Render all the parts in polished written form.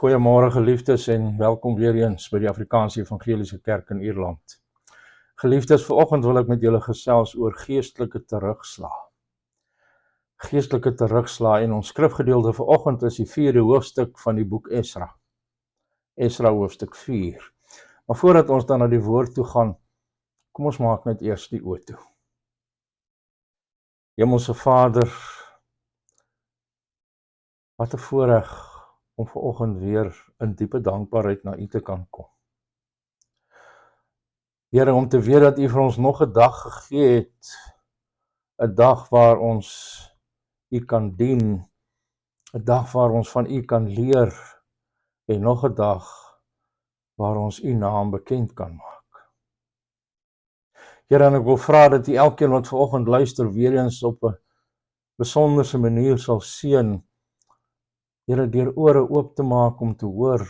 Goeiemôre geliefdes en welkom weer eens by die Afrikaanse Evangeliese Kerk in Ierland. Geliefdes, vanoggend wil ek met julle gesels oor geestelike terugslag. Geestelike terugslag en ons skrifgedeelte vanoggend is die 4de hoofstuk van die boek Esra. Esra hoofstuk 4. Maar voordat ons dan na die woord toe gaan, kom ons maak net eers die oë toe. Hemelse Vader, wat 'n voorreg om vanoggend weer in diepe dankbaarheid na U te kan kom. Here, om te weet dat U vir ons nog 'n dag gegee het, 'n dag waar ons U kan dien, 'n dag waar ons van U kan leer, en nog 'n dag waar ons U naam bekend kan maak. Here, en ek wil vra dat U elkeen wat vanoggend luister weer eens op 'n besonderse manier sal seën, Here, deur ore oop te maak om te hoor,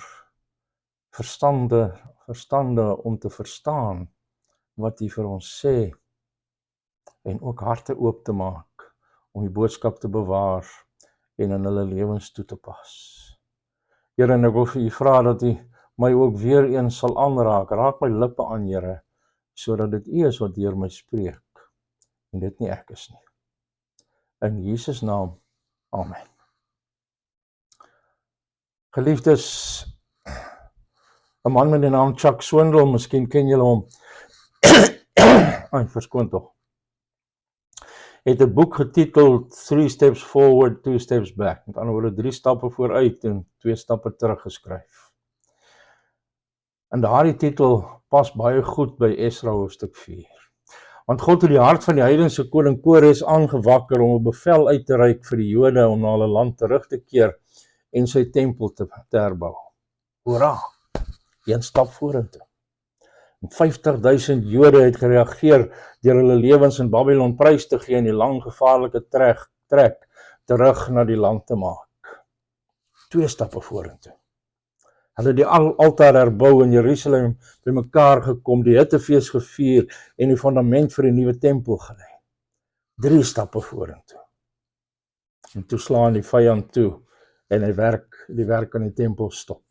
verstande om te verstaan wat U vir ons sê, en ook harte oop te maak om die boodskap te bewaar en in hulle lewens toe te pas. Here, en ek wil vir U vra dat U my ook weer eens sal aanraak, raak my lippe aan, Here, sodat dit U is wat deur my spreek, en dit nie ek is nie. In Jesus naam, amen. Geliefdes, 'n man met die naam Chuck Swindoll, miskien ken julle hom, verskoon tog, het 'n boek getiteld 3 Steps Forward, 2 Steps Back, met ander woorde 3 stappe vooruit en 2 stappe terug geskryf. En daardie titel pas baie goed by Esra hoofstuk 4. Want God het die hart van die heidense koning Kores aangewakker om 'n bevel uit te reik vir die Jode om na hulle land terug te keer en sy tempel te herbou. Hoera, 1 stap vorentoe. 50.000 Jode het gereageer deur hulle lewens in Babylon prys te gee en die lang gevaarlike trek terug na die land te maak. 2 stappe vorentoe. Hulle het die altaar herbou in Jerusalem bymekaar gekom, die hittefees gevier en die fondament vir die nuwe tempel gelê. 3 stappe vorentoe. En toe slaan die vyand toe en die werk aan die tempel stop.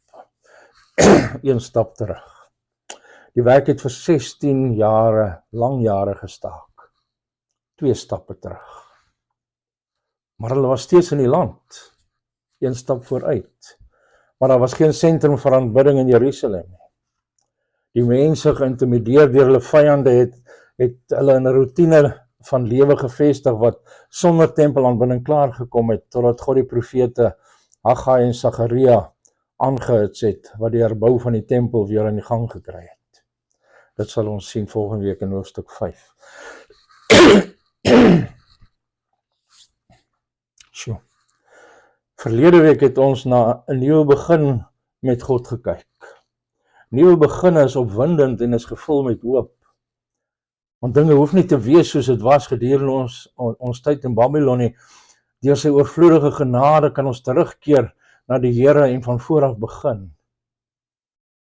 1 stap terug. Die werk het vir 16 lang jare gestaak. 2 stappe terug. Maar hulle was steeds in die land. 1 stap vooruit. Maar daar was geen sentrum vir aanbidding in Jerusalem nie. Die mense geïntimideer deur hulle vyande het hulle in 'n roetine van lewe gevestig wat sonder tempelaanbidding klaar gekom het, totdat God die profete Haggai en Sagaria aangehits het, wat die herbou van die tempel weer in die gang gekry het. Dit sal ons sien volgende week in hoofstuk 5. Verlede week het ons na 'n nuwe begin met God gekyk. Nuwe beginne is opwindend en is gevul met hoop. Want dinge hoef nie te wees soos dit was gedurende ons tyd in Babylon nie. Deur sy oorvloedige genade kan ons terugkeer na die Here en van voor af begin.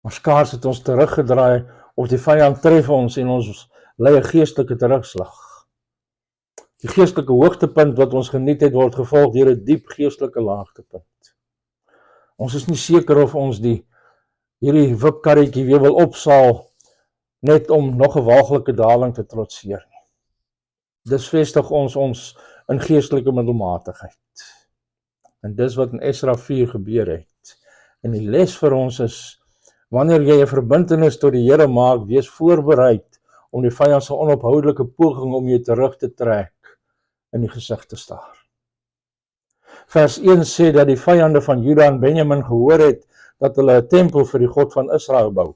Maar skaars het ons teruggedraai of die vyand tref ons en ons lei 'n geestelike terugslag. Die geestelike hoogtepunt wat ons geniet het, word gevolg deur 'n diep geestelike laagtepunt. Ons is nie seker of ons hierdie wipkarretjie weer wil opsaal, net om nog 'n waaglike daling te trotseer nie. Dis vestig ons in geestelike middelmatigheid. En dis wat in Esra 4 gebeur het. En die les vir ons is, wanneer jy 'n verbintenis tot die Here maak, wees voorbereid om die vyand se onophoudelike poging om jou terug te trek in die gesig te staar. Vers 1 sê dat die vyande van Juda en Benjamin gehoor het dat hulle 'n tempel vir die God van Israel bou.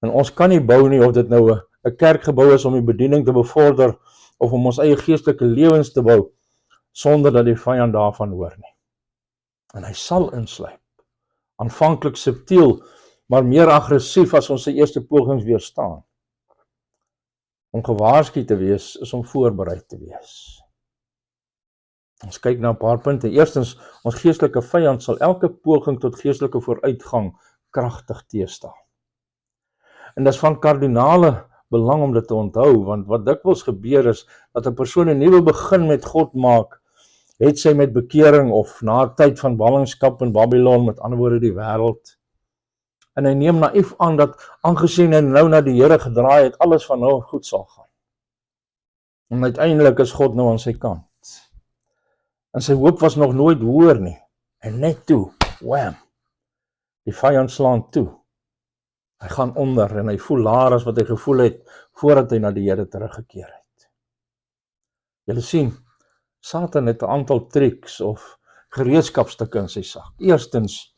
En ons kan nie bou nie, of dit nou 'n kerkgebou is om die bediening te bevorder, of om ons eie geestelike lewens te bou, sonder dat die vyand daarvan hoor nie. En hy sal insluip. Aanvanklik subtiel, maar meer aggressief as ons sy eerste pogings weerstaan. Om gewaarsku te wees, is om voorbereid te wees. Ons kyk na 'n paar punte. Eerstens, ons geestelike vyand sal elke poging tot geestelike vooruitgang kragtig teestaan. En dis van kardinale belang om dit te onthou, want wat dikwels gebeur is, dat 'n persoon 'n nuwe begin met God maak, het sy met bekering of na tyd van ballingskap in Babylon, met ander woorde die wêreld. En hy neem naïef aan dat aangesien hy nou na die Here gedraai het, alles van nou goed sal gaan. En uiteindelik is God nou aan sy kant. En sy hoop was nog nooit hoër nie. En net toe, wham, die vyand slaan toe. Hy gaan onder en hy voel laer as wat hy gevoel het voordat hy na die Here teruggekeer het. Julle sien, Satan het 'n aantal triks of gereedskapstukke in sy sak. Eerstens,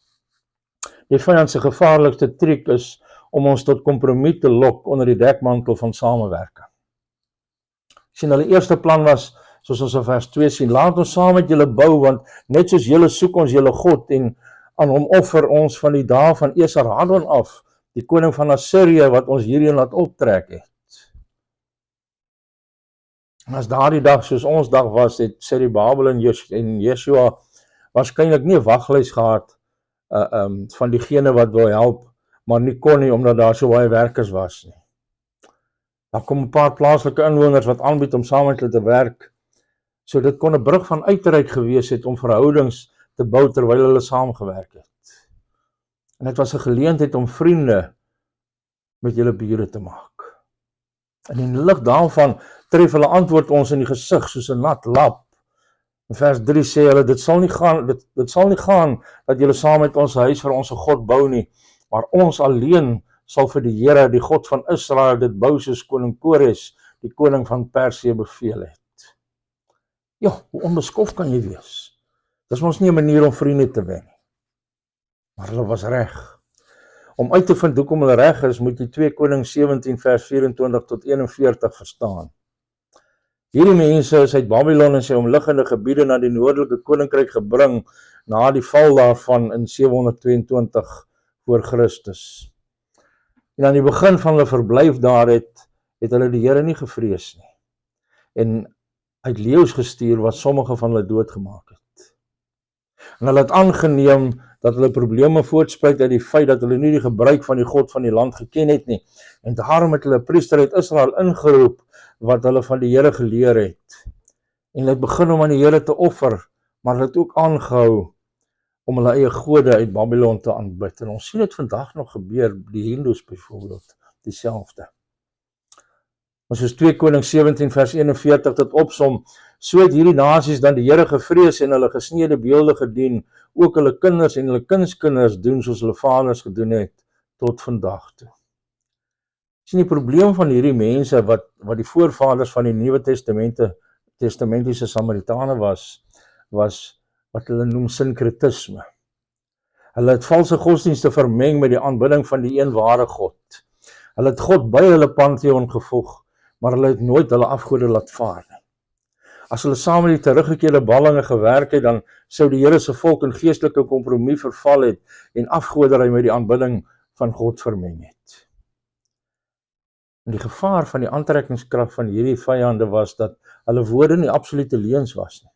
die vyand se gevaarlikste triek is om ons tot kompromie te lok onder die dekmantel van samewerking. Sien, hulle eerste plan was, soos ons in vers 2 sien, laat ons saam met julle bou, want net soos julle soek ons julle God en aan hom offer ons van die dae van Esarhaddon af, die koning van Assirië wat ons hierheen laat optrek het. En as daardie dag soos ons dag was, het Serubabel en Yeshua waarskynlik nie 'n waglys gehad van diegene wat wil help, maar nie kon nie omdat daar so baie werkers was nie. Daar kom 'n paar plaaslike inwoners wat aanbied om saam met hulle te werk. So dit kon 'n brug van uitreik gewees het om verhoudings te bou terwyl hulle saamgewerk het. En dit was 'n geleentheid om vriende met julle bure te maak. En in die lig daarvan tref hulle antwoord ons in die gesig soos 'n nat lap. In vers 3 sê hulle, dit sal nie gaan dat julle saam met ons huis vir ons God bou nie, maar ons alleen sal vir die Here, die God van Israel, dit bou soos koning Kores, die koning van Persië beveel het. Ja, hoe onbeskof kan jy wees? Dis mos nie 'n manier om vriende te wen nie. Maar hulle was reg. Om uit te vind hoekom hulle reg is, moet jy 2 Konings 17 vers 24 tot 41 verstaan. Hierdie mense is uit Babylon en sy omliggende gebiede na die noordelike koninkryk gebring na die val daarvan in 722 voor Christus. En aan die begin van hulle verblyf daar het hulle die Here nie gevrees nie. En uit leeu's gestuur wat sommige van hulle doodgemaak het. En hulle het aangeneem dat hulle probleme voortspruit uit die feit dat hulle nie die gebruik van die God van die land geken het nie. En daarom het hulle 'n priester uit Israel ingeroep wat hulle van die Here geleer het. En hulle het begin om aan die Here te offer, maar hulle het ook aangehou om hulle eie gode uit Babylon te aanbid. En ons sien dit vandag nog gebeur, die Hindoes byvoorbeeld, dieselfde. Maar soos 2 Konings 17 vers 41 dit opsom, so het hierdie nasies dan die Here gevrees en hulle gesneede beelde gedien, ook hulle kinders en hulle kindskinders doen soos hulle vaders gedoen het, tot vandag toe. Sien, die probleem van hierdie mense wat die voorvaders van die Nuwe Testamentiese Samaritane was wat hulle noem sinkretisme. Hulle het valse godsdienste vermeng met die aanbidding van die een ware God. Hulle het God by hulle pantheon gevoeg, maar hulle het nooit hulle afgode laat vaar nie. As hulle saam met die teruggekeerde ballinge gewerk het, dan sou die Here se volk in geestelike kompromie verval het en afgoderry met die aanbidding van God vermeng het. En die gevaar van die aantrekkingskrag van hierdie vyande was dat hulle woorde nie absolute leuns was nie.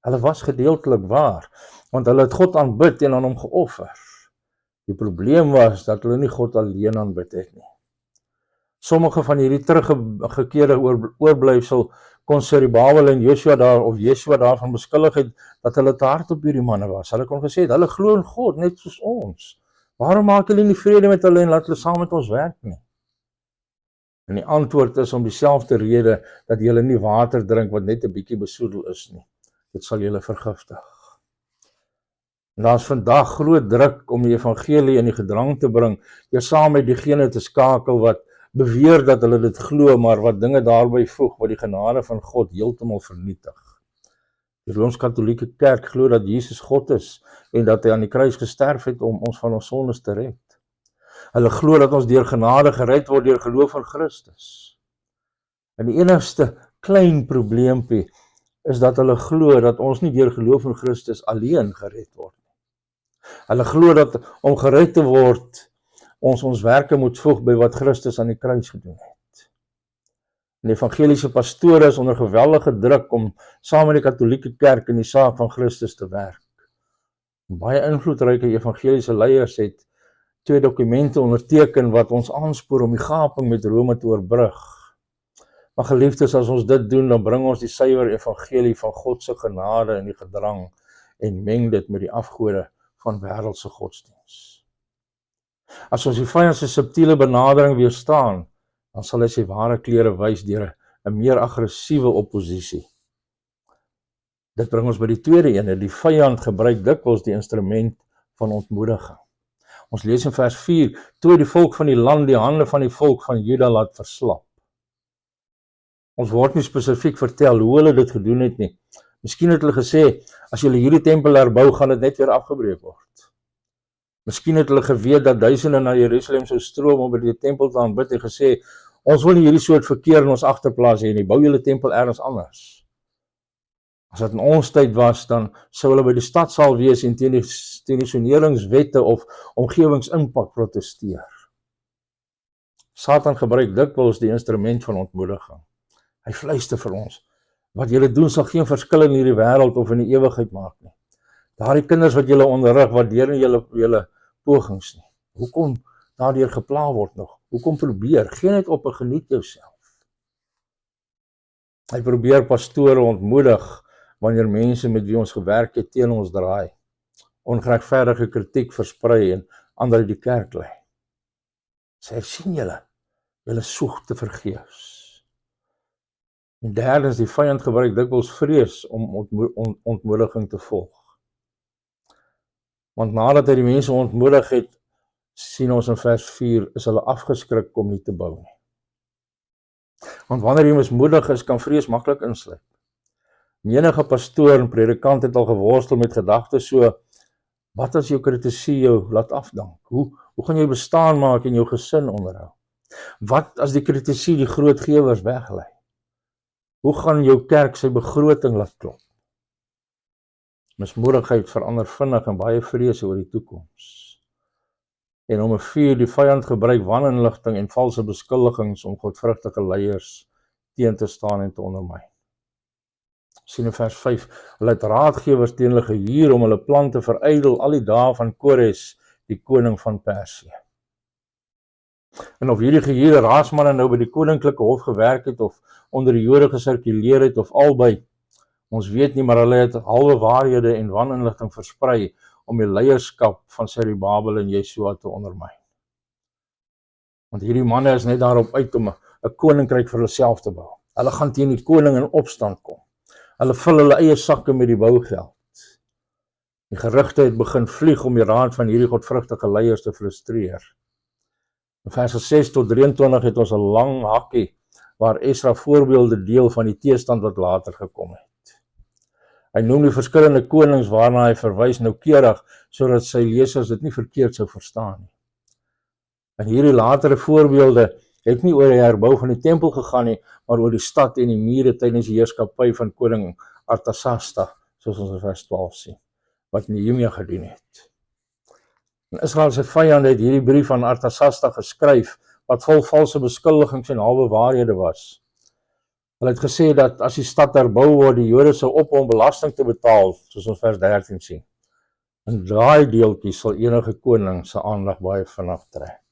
Hulle was gedeeltelik waar, want hulle het God aanbid en aan hom geoffer. Die probleem was dat hulle nie God alleen aanbid het nie. Sommige van hierdie teruggekeerde oorblyfsel kon Serubabel en Yeshua daarvan beskuldig het dat hulle te hard op hierdie manne was. Hulle kon gesê het, hulle glo in God net soos ons. Waarom maak julle nie vrede met hulle en laat hulle saam met ons werk nie? En die antwoord is om dieselfde rede dat julle nie water drink wat net 'n bietjie besoedel is nie. Dit sal julle vergiftig. En daar is vandag groot druk om die evangelie in die gedrang te bring, deur saam met diegene te skakel wat beweer dat hulle dit glo, maar wat dinge daarby voeg wat die genade van God heeltemal vernietig. Die Rooms-Katolieke Kerk glo dat Jesus God is en dat hy aan die kruis gesterf het om ons van ons sondes te red. Hulle glo dat ons deur genade gered word deur geloof in Christus. En die enigste klein probleempie is dat hulle glo dat ons nie deur geloof in Christus alleen gered word nie. Hulle glo dat om gered te word, ons werke moet voeg by wat Christus aan die kruis gedoen het. En die evangeliese pastore is onder geweldige druk om saam met die Katolieke Kerk in die saak van Christus te werk. En baie invloedryke evangeliese leiers het 2 dokumente onderteken wat ons aanspoor om die gaping met Rome te oorbrug. Maar geliefdes, as ons dit doen, dan bring ons die suiwer evangelie van God se genade in die gedrang en meng dit met die afgode van wêreldse godsdiens. As ons die vyand se subtiele benadering weerstaan, dan sal hy sy ware kleure wys deur 'n meer aggressiewe opposisie. Dit bring ons by die tweede ene, die vyand gebruik dikwels die instrument van ontmoediging. Ons lees in vers 4, toe die volk van die land die hande van die volk van Juda laat verslap. Ons word nie spesifiek vertel hoe hulle dit gedoen het nie. Miskien het hulle gesê, as julle hierdie tempel herbou, gaan dit net weer afgebreek word. Miskien het hulle geweet dat duisende na Jerusalem sou stroom om by die tempel te aanbid en gesê, ons wil nie hierdie soort verkeer in ons agterplaas hê nie, bou julle tempel ergens anders. As dit in ons tyd was, dan sou hulle by die stadsaal wees en teen die soneringswette of omgewingsimpak protesteer. Satan gebruik dikwels die instrument van ontmoediging. Hy fluister vir ons, wat julle doen sal geen verskil in hierdie wêreld of in die ewigheid maak nie. Daardie kinders wat julle onderrig, waardeer nie julle pogings nie. Hoekom daardeur gepla word nog? Hoekom probeer? Geen net op en geniet jouself. Hy probeer pastore ontmoedig wanneer mense met wie ons gewerk het teen ons draai, ongeregverdige kritiek versprei en ander die kerk lei. Sê, sien julle soek te vergeefs. En derdens, die vyand gebruik dikwels vrees om ontmoediging te volg. Want nadat hy die mense ontmoedig het, sien ons in vers 4, is hulle afgeskrik om nie te bou nie. Want wanneer jy mismoedig is, kan vrees maklik insluip. Menige pastoor en predikant het al geworstel met gedagtes so, wat as jou kritisie jou laat afdank? Hoe gaan jy bestaan maak en jou gesin onderhou? Wat as die kritisie die grootgewers weglei? Hoe gaan jou kerk sy begroting laat klop? Mismoedigheid verander vinnig en baie vrees oor die toekoms. En nommer 4, die vyand gebruik waninligting en valse beskuldigings om godvrugtige leiers teen te staan en te ondermyn. Sien in vers 5, hulle het raadgewers teen hulle gehuur om hulle plan te verydel al die dae van Kores, die koning van Persië. En of hierdie gehuurde raadsmanne nou by die koninklike hof gewerk het of onder die Jode gesirkuleer het of albei, ons weet nie, maar hulle het halwe waarhede en waninligting versprei om die leierskap van Zerubabel en Jesua te ondermyn. Want hierdie manne is net daarop uit om 'n koninkryk vir hulle self te bou. Hulle gaan teen die koning in opstand kom. Hulle vul hulle eie sakke met die bougeld. Die gerugte het begin vlieg om die raad van hierdie godvrugtige leiers te frustreer. In vers 6 tot 23 het ons 'n lang hakkie waar Esra voorbeelde deel van die teestand wat later gekom het. Hy noem die verskillende konings waarna hy verwys noukeurig, sodat sy lesers dit nie verkeerd sou verstaan nie. En hierdie latere voorbeelde het nie oor die herbou van die tempel gegaan nie, maar oor die stad en die mure tydens die heerskappy van koning Artasasta, soos ons in vers 12 sien, wat Nehemia gedoen het. En Israel se vyande het hierdie brief aan Artasasta geskryf, wat vol valse beskuldigings en halwe waarhede was. Hulle het gesê dat as die stad herbou word, die Jode sou ophou om belasting te betaal, soos ons vers 13 sien. En daai deeltjie sal enige koning se aandag baie vinnig trek.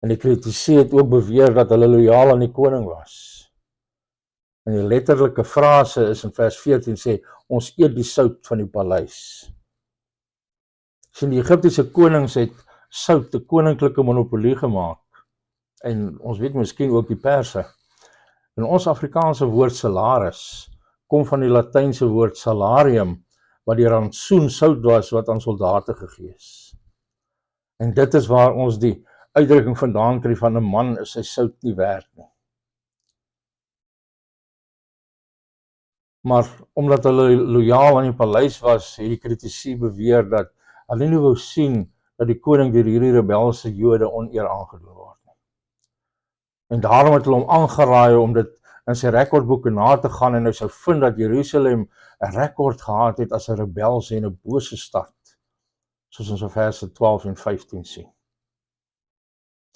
En die kritici het ook beweer dat hulle lojaal aan die koning was. En die letterlike frase is in vers 14 sê, ons eet die sout van die paleis. Sien, die Egiptiese konings het sout 'n koninklike monopolie gemaak. En ons weet miskien ook die Perse. En ons Afrikaanse woord salaris kom van die Latynse woord salarium, wat die rantsoen sout was wat aan soldate gegee is. En dit is waar ons die uitdrukking vandaan kry van 'n man is sy sout nie werd nie. Maar omdat hulle lojaal aan die paleis was, het die kritici beweer dat hulle nie wou sien dat die koning deur hierdie rebelse Jode oneer aangedoen word nie. En daarom het hulle hom aangeraai om dit in sy rekordboeke na te gaan en hy sou vind dat Jerusalem 'n rekord gehad het as 'n rebelse en 'n bose stad, soos ons in verse 12 en 15 sien.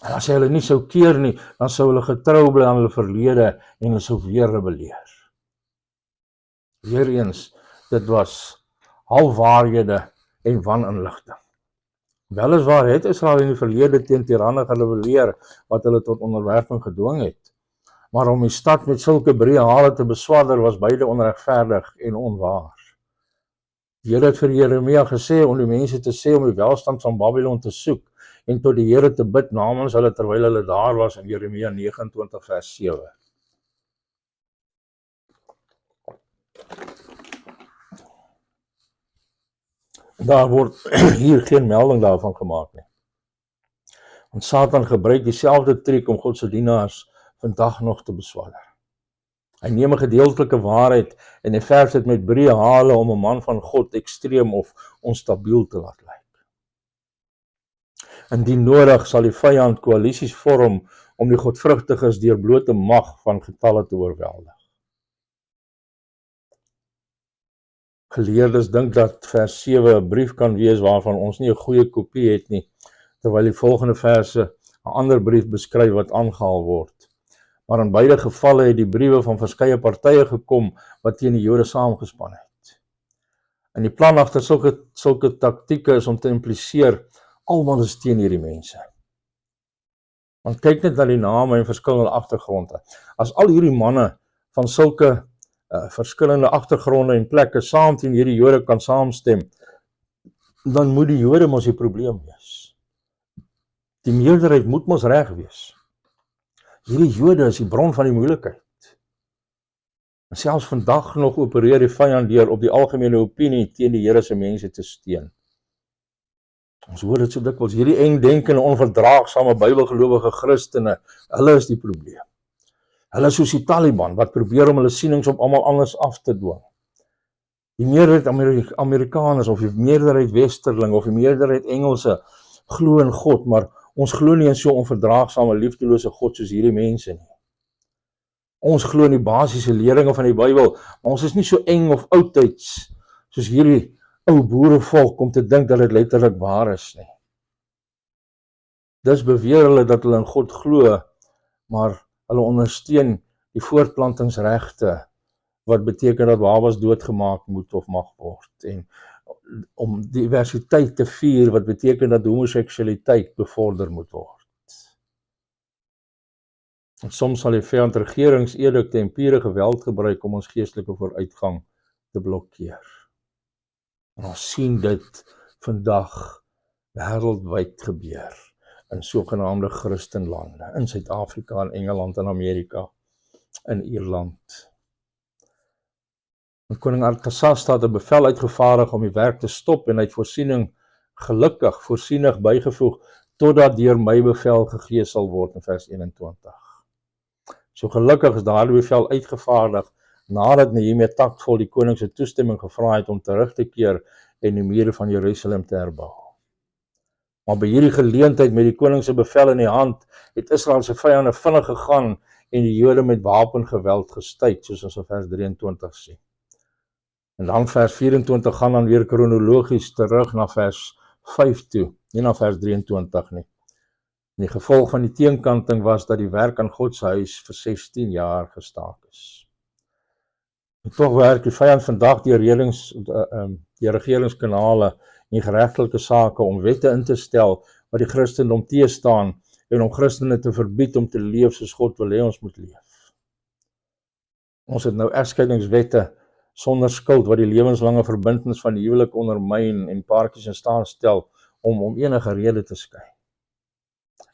En as hy hulle nie sou keer nie, dan sou hulle getrou bly aan hulle verlede en hulle sou weer rebelleer. Weereens, dit was halfwaarhede en waninligting. Weliswaar het Israel in die verlede teen tiranne gerebelleer wat hulle tot onderwerping gedwing het. Maar om die stad met sulke breë hale te beswadder, was beide onregverdig en onwaar. Die Here het vir Jeremia gesê om die mense te sê om die welstand van Babylon te soek en tot die Here te bid namens hulle terwyl hulle daar was in Jeremia 29 vers 7. Daar word hier geen melding daarvan gemaak nie. Want Satan gebruik dieselfde triek om God se dienaars vandag nog te beswadder. Hy neem 'n gedeeltelike waarheid en hy verf dit met breë hale om 'n man van God ekstreem of onstabiel te laat lyk. Indien nodig sal die vyand koalisies vorm om die godvrugtiges deur blote mag van getalle te oorweldig. Geleerdes dink dat vers 7 'n brief kan wees waarvan ons nie 'n goeie kopie het nie, terwyl die volgende verse 'n ander brief beskryf wat aangehaal word. Maar in beide gevalle het die briewe van verskeie partye gekom wat teen die Jode saamgespan het. En die plan agter sulke taktieke is om te impliseer almal is teen hierdie mense. Want kyk net na die name en verskillende agtergronde. As al hierdie manne van sulke verskillende agtergronde en plekke saam teen hierdie Jode kan saamstem, dan moet die Jode mos die probleem wees. Die meerderheid moet mos reg wees. Hierdie Jode is die bron van die moeilikheid. En selfs vandag nog opereer die vyand deur op die algemene opinie teen die Here se mense te steun. Ons hoor dit so dikwels, hierdie engdenkende, onverdraagsame Bybelgelowige Christene, hulle is die probleem. Hulle is soos die Taliban, wat probeer om hulle sienings op almal anders af te dwing. Die meerderheid Amerikaners, of die meerderheid Westerling, of die meerderheid Engelse, glo in God, maar ons glo nie in so onverdraagsame, liefdelose God soos hierdie mense nie. Ons glo in die basiese leringe van die Bybel, maar ons is nie so eng of oudtyds, soos hierdie ou boerevolk om te dink dat dit letterlik waar is nie. Dus beweer hulle dat hulle in God glo, maar hulle ondersteun die voortplantingsregte, wat beteken dat babas doodgemaak moet of mag word, en om diversiteit te vier, wat beteken dat homoseksualiteit bevorder moet word. En soms sal die vyand regeringsedikte en pure geweld gebruik om ons geestelike vooruitgang te blokkeer. En ons sien dit vandag wêreldwyd gebeur, in sogenaamde Christenlande, in Suid-Afrika, in Engeland, in Amerika, in Ierland. En koning Artasasta het 'n bevel uitgevaardig om die werk te stop en hy het voorsienig bygevoeg, totdat deur my bevel gegee sal word in vers 21. So gelukkig is daardie bevel uitgevaardig, nadat Nehemia taktvol die koning se toestemming gevra het om terug te keer en die mure van Jerusalem te herbou. Maar by hierdie geleentheid met die koning se bevel in die hand, het Israel se vyande vinnig gegaan en die Jode met wapengeweld gestuit, soos ons in vers 23 sien. En dan vers 24 gaan dan weer kronologies terug na vers 5 toe, nie na vers 23 nie. En die gevolg van die teenkanting was dat die werk aan God se huis vir 16 jaar gestaak is. En tog werk die vyand vandag deur regeringskanale en geregtelike sake om wette in te stel wat die Christendom teestaan en om Christene te verbied om te leef soos God wil hê ons moet leef. Ons het nou egskeidingswette sonder skuld wat die lewenslange verbintenis van die huwelik ondermyn en paartjies in staat stel om enige rede te skei.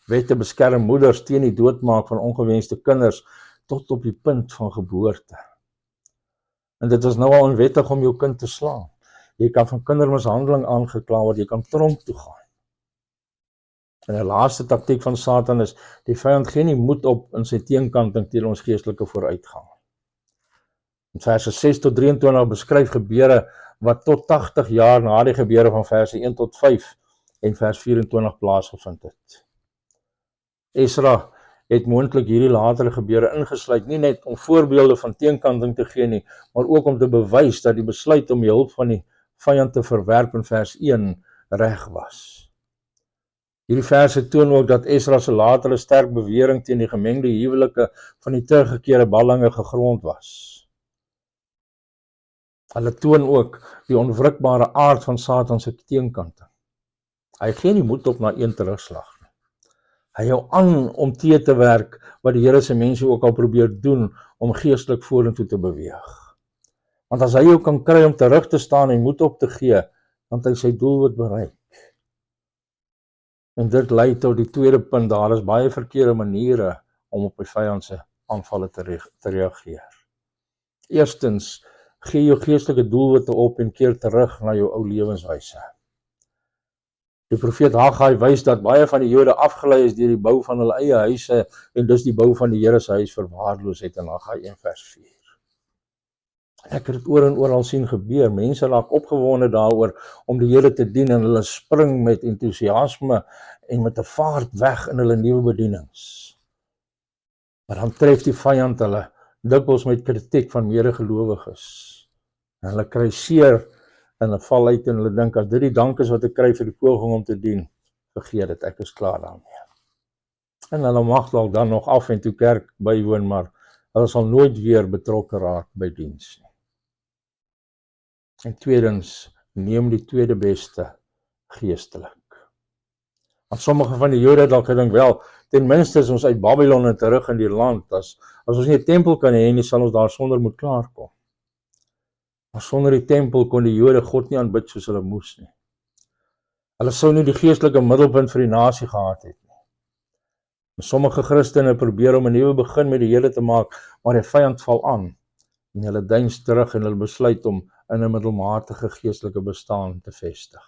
Wette beskerm moeders teen die doodmaak van ongewenste kinders tot op die punt van geboorte. En dit is nou al onwettig om jou kind te slaan. Jy kan van kindermishandeling aangekla word, jy kan tronk toe gaan. En die laaste taktiek van Satan is, die vyand gee nie moed op in sy teenkanting teen ons geestelike vooruitgang. In verse 6 tot 23 beskryf gebeure wat tot 80 jaar na die gebeure van verse 1 tot 5 en vers 24 plaasgevind het. Esra het moontlik hierdie latere gebeure ingesluit, nie net om voorbeelde van teenkanting te gee nie, maar ook om te bewys dat die besluit om die hulp van die vyand te verwerp in vers 1 reg was. Hierdie verse toon ook dat Esra se latere sterk bewering teen die gemengde huwelike van die teruggekeerde ballinge gegrond was. Hulle toon ook die onwrikbare aard van Satan se teenkanting. Hy gee nie moed op na een terugslag nie. Hy hou aan om teë te werk wat die Here se mense ook al probeer doen om geestelik vorentoe te beweeg. Want as hy jou kan kry om terug te staan en moed op te gee, dan het hy sy doelwit bereik. En dit lei tot die tweede punt, daar is baie verkeerde maniere om op die vyand se aanvalle te reageer. Eerstens, gee jou geestelike doelwitte op en keer terug na jou ou lewenswyse. Die profeet Haggai wys dat baie van die Jode afgelei is deur die bou van hulle eie huise en dus die bou van die Here se huis verwaarloos het in Haggai 1 vers 4. Ek het dit oor en oor al sien gebeur. Mense raak opgewonde daaroor om die Here te dien en hulle spring met entoesiasme en met 'n vaart weg in hulle nuwe bedienings. Maar dan tref die vyand hulle dikwels met kritiek van medegelowiges. En hulle kry seer en hulle val uit en hulle dink as dit die dank is wat ek kry vir die poging om te dien, vergeet dit, ek is klaar daarmee. En hulle mag dalk dan nog af en toe kerk bywoon, maar hulle sal nooit weer betrokke raak by diens nie. En tweedens, neem die tweede beste geestelik. Want sommige van die Jode dalk gedink, wel, ten minste is ons uit Babylon en terug in die land, as ons nie 'n tempel kan hê nie, sal ons daar sonder moet klaarkom. Maar sonder die tempel kon die Jode God nie aanbid soos hulle moes nie. Hulle sou nie die geestelike middelpunt vir die nasie gehad het nie. En sommige Christene probeer om 'n nuwe begin met die Here te maak, maar die vyand val aan. En hulle deins terug en hulle besluit om in 'n middelmatige geestelike bestaan te vestig.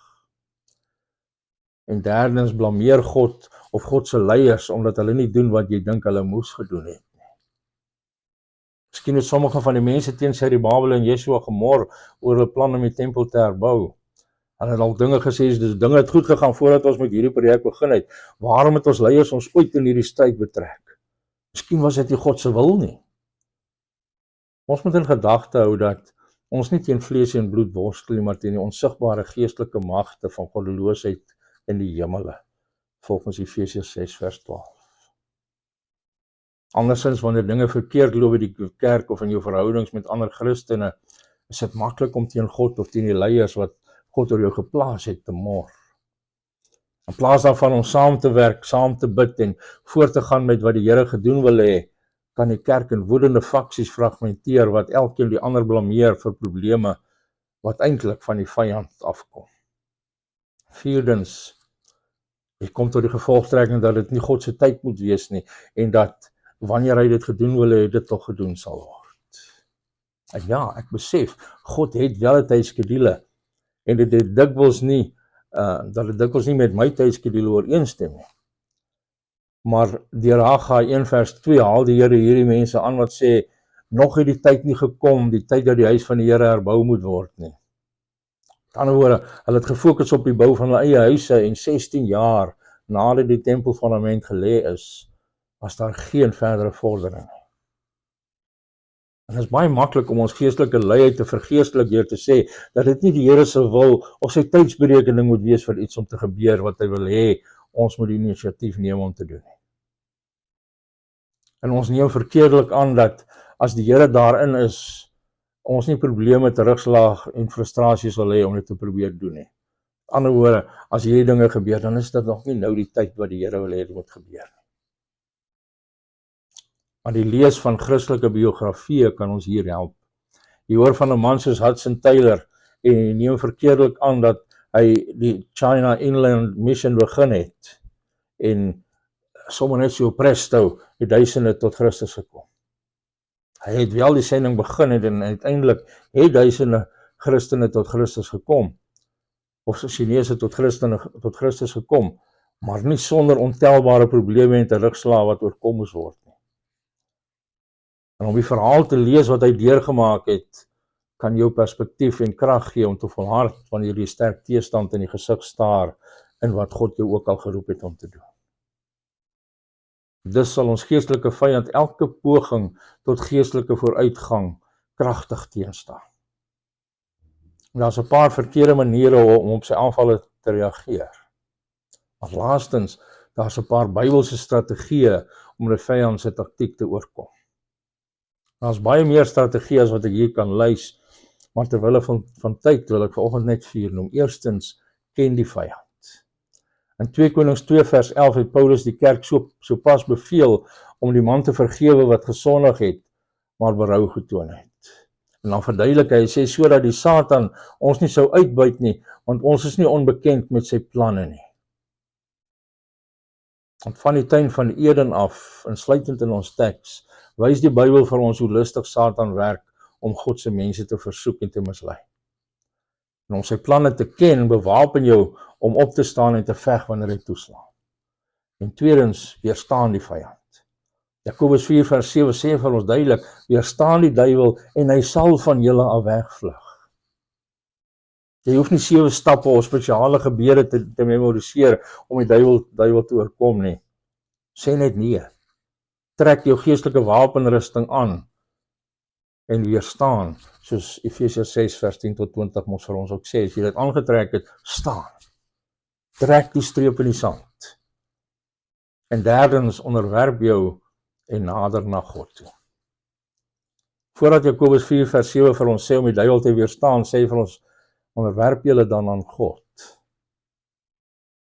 En derdens, blameer God of God se leiers omdat hulle nie doen wat jy dink hulle moes gedoen het nie. Miskien het sommige van die mense teen Serubabel en Jesua gemor oor hulle plan om die tempel te herbou. Hulle het al dinge gesê, dus dinge het goed gegaan voordat ons met hierdie projek begin het. Waarom het ons leiers ons ooit in hierdie stryd betrek? Miskien was dit nie God se wil nie. Ons moet in gedagte hou dat ons nie teen vlees en bloed worstel nie, maar teen die onsigbare geestelike magte van goddeloosheid in die hemele, volgens Efesiërs 6 vers 12. Andersins, wanneer dinge verkeerd loop in die kerk of in jou verhoudings met ander Christene, is dit maklik om teen God of teen die leiers wat God oor jou geplaas het te mor. In plaas daarvan om saam te werk, saam te bid en voort te gaan met wat die Here gedoen wil hê, kan die kerk in woedende faksies fragmenteer wat elkeen die ander blameer vir probleme wat eintlik van die vyand afkom. Vierdens, jy kom tot die gevolgtrekking dat dit nie God se tyd moet wees nie en dat wanneer hy dit gedoen wil hê, dit tog gedoen sal word. En ja, ek besef, God het wel 'n tydskedule en dit het dikwels nie met my tydskedule ooreenstem nie. Maar deur Haggai 1 vers 2 haal die Here hierdie mense aan wat sê, nog het die tyd nie gekom, die tyd dat die huis van die Here herbou moet word nie. Met ander woorde, hulle het gefokus op die bou van hulle eie huise en 16 jaar nadat die tempelfondament gelê is, was daar geen verdere vordering. En dit is baie maklik om ons geestelike leiheid te vergeestelik deur te sê dat dit nie die Here se wil of sy tydsberekening moet wees vir iets om te gebeur wat hy wil hê, ons moet die inisiatief neem om te doen. En ons neem verkeerdelik aan dat as die Here daarin is, ons nie probleme, terugslag en frustrasie sal hê om dit te probeer doen nie. Met ander woorde, as hierdie dinge gebeur, dan is dit nog nie nou die tyd wat die Here wil hê dit moet gebeur nie. Maar die lees van Christelike biografieë kan ons hier help. Jy hoor van 'n man soos Hudson Taylor en neem verkeerdelik aan dat hy die China Inland Mission begin het en sommer net so presto het duisende tot Christus gekom. Hy het wel die sending begin en uiteindelik het duisende Christene tot Christus gekom, of Chinese tot Christus gekom, maar nie sonder ontelbare probleme en terugslae wat oorkom moes word nie. En om die verhaal te lees wat hy deurgemaak het, kan jou perspektief en krag gee om te volhard wanneer jy sterk teestand in die gesig staar in wat God jou ook al geroep het om te doen. Dus sal ons geestelike vyand elke poging tot geestelike vooruitgang kragtig teenstaan. Daar's 'n paar verkeerde maniere om op sy aanvalle te reageer. Maar laastens, daar's 'n paar Bybelse strategieë om die vyand se taktiek te oorkom. Daar's baie meer strategieë as wat ek hier kan lys, maar terwille van tyd wil ek vanoggend net 4 noem. Eerstens, ken die vyand. In 2 Konings 2 vers 11 het Paulus die kerk so pas beveel om die man te vergewe wat gesondig het, maar berou getoon het. En dan verduidelik hy sê sodat die Satan ons nie sou uitbuit nie, want ons is nie onbekend met sy planne nie. Want van die tuin van Eden af, insluitend in ons teks, wys die Bybel vir ons hoe lustig Satan werk om God se mense te versoek en te mislei. En om sy planne te ken, bewapen jou om op te staan en te veg wanneer hy toeslaan. En tweedens, weerstaan die vyand. Jakobus 4 vers 7 sê vir ons duidelik, weerstaan die duiwel en hy sal van julle af wegvlug. Jy hoef nie 7 stappe of spesiale gebede te memoriseer om die duiwel te oorkom nie. Sê net nee. Trek jou geestelike wapenrusting aan en weerstaan, soos Efesiërs 6 vers 10 tot 20 ons vir ons ook sê, as jy dit aangetrek het, staan. Trek die streep in die sand. En derdens, onderwerp jou en nader na God toe. Voordat Jakobus 4 vers 7 vir ons sê om die duiwel te weerstaan, sê vir ons, onderwerp julle dan aan God.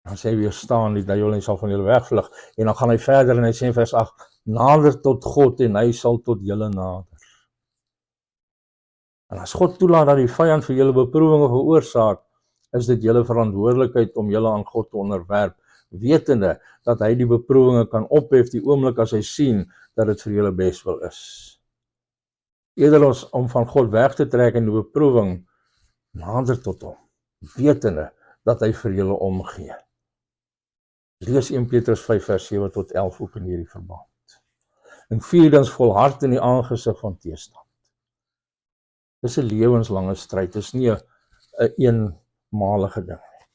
Dan sê hy weerstaan, die duiwel en sal van julle wegvlug. En dan gaan hy verder en hy sê in vers 8, nader tot God en hy sal tot julle nader. En as God toelaat dat die vyand vir julle beproewinge veroorsaak, is dit julle verantwoordelikheid om julle aan God te onderwerp, wetende dat hy die beproewinge kan ophef die oomblik as hy sien dat dit vir julle beswil is. Eerder om van God weg te trek in die beproewing, nader tot hom, wetende dat hy vir julle omgee. Lees 1 Petrus 5 vers 7 tot 11 ook in hierdie verband. En vierdens, volhard in die aangesig van teëstand. Dis 'n lewenslange stryd, dis nie 'n eenmalige ding nie.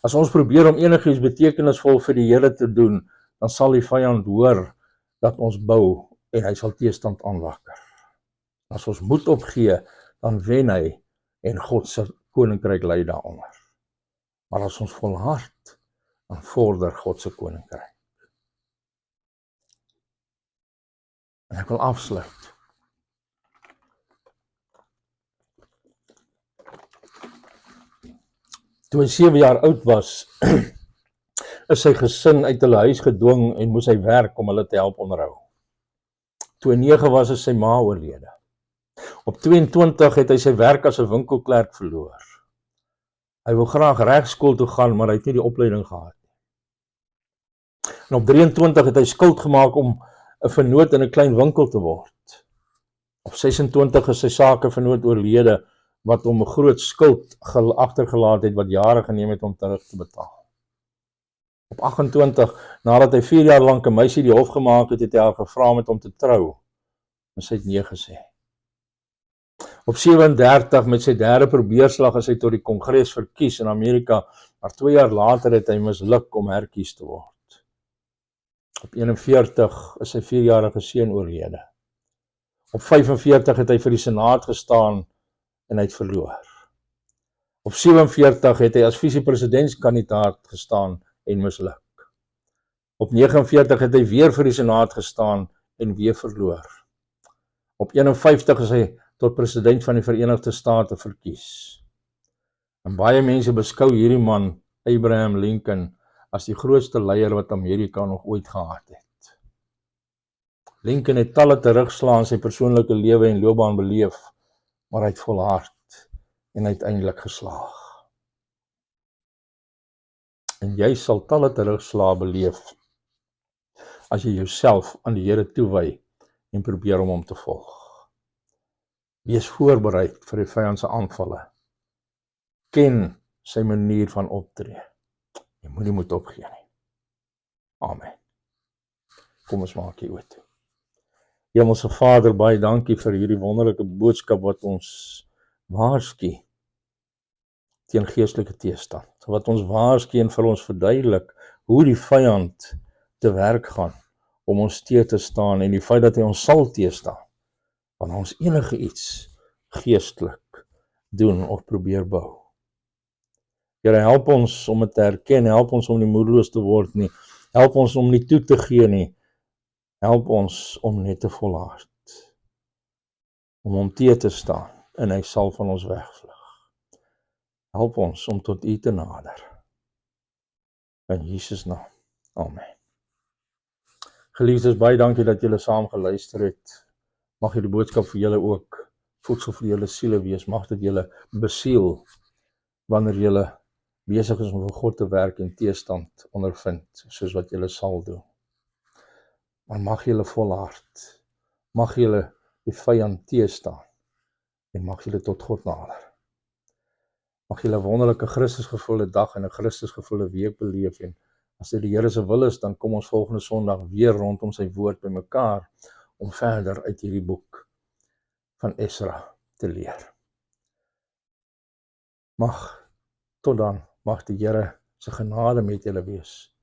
As ons probeer om enigiets betekenisvol vir die Here te doen, dan sal die vyand hoor dat ons bou en hy sal teëstand aanwakker. As ons moed opgee, dan wen hy en God se koninkryk lei daaronder. Maar as ons volhard, dan vorder God se koninkryk. En ek wil afsluit. Toe hy 7 jaar oud was, is sy gesin uit hulle huis gedwing en moes hy werk om hulle te help onderhou. Toe hy 9 was, is sy ma oorlede. Op 22 het hy sy werk as 'n winkelklerk verloor. Hy wou graag regskool toe gaan, maar hy het nie die opleiding gehad nie. En op 23 het hy skuld gemaak om 'n vennoot in 'n klein winkel te word. Op 26 is sy sakevernoot oorlede, wat hom 'n groot skuld agtergelaat het, wat jare geneem het om terug te betaal. Op 28, nadat hy 4 jaar lank 'n meisie die hof gemaak het, het hy haar gevra om met hom te trou. En sy het nee gesê. Op 37, met sy 3de probeerslag, is hy tot die Kongres verkies in Amerika, maar 2 jaar later het hy misluk om herkies te word. Op 41 is sy 4-jarige seun oorlede. Op 45 het hy vir die Senaat gestaan en hy het verloor. Op 47 het hy as visie-presidentskandidaat gestaan en misluk. Op 49 het hy weer vir die Senaat gestaan en weer verloor. Op 51 is hy tot president van die Verenigde State verkies. En baie mense beskou hierdie man, Abraham Lincoln, as die grootste leier wat Amerika nog ooit gehad het. Lincoln het talle terugslae in sy persoonlike lewe en loopbaan beleef, maar hy het volhard en uiteindelik geslaag. En jy sal talle terugslae beleef as jy jouself aan die Here toewy en probeer om hom te volg. Wees voorbereid vir die vyand se aanvalle. Ken sy manier van optree. Jy moenie moet opgee nie. Amen. Kom ons maak hier oop. Hemelse Vader, baie dankie vir hierdie wonderlike boodskap wat ons waarsku teen geestelike teëstand. Wat ons waarsku en vir ons verduidelik hoe die vyand te werk gaan om ons teë te staan en die feit dat hy ons sal teëstaan wanneer ons enige iets geestelik doen of probeer bou. Here, help ons om dit te herken, help ons om nie moedeloos te word nie, help ons om nie toe te gee nie, help ons om net te volhard, om hom teë te staan en hy sal van ons wegvlug. Help ons om tot U te nader. In Jesus naam. Amen. Geliefdes, baie dankie dat julle saam geluister het. Mag hierdie boodskap vir julle ook voedsel vir julle siele wees. Mag dit julle besiel wanneer julle besig is om vir God te werk en teestand ondervind, soos wat julle sal doen. Maar mag julle volhard, mag julle die vyand teestaan en mag julle tot God nader. Mag julle 'n wonderlike Christusgevoelde dag en 'n Christusgevoelde week beleef en as dit die Here se wil is, dan kom ons volgende Sondag weer rondom sy woord bymekaar om verder uit hierdie boek van Esra te leer. Tot dan, mag die Here se genade met julle wees.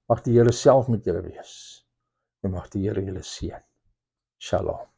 Mag die Here self met julle wees. En mag die Here julle seën. Shalom.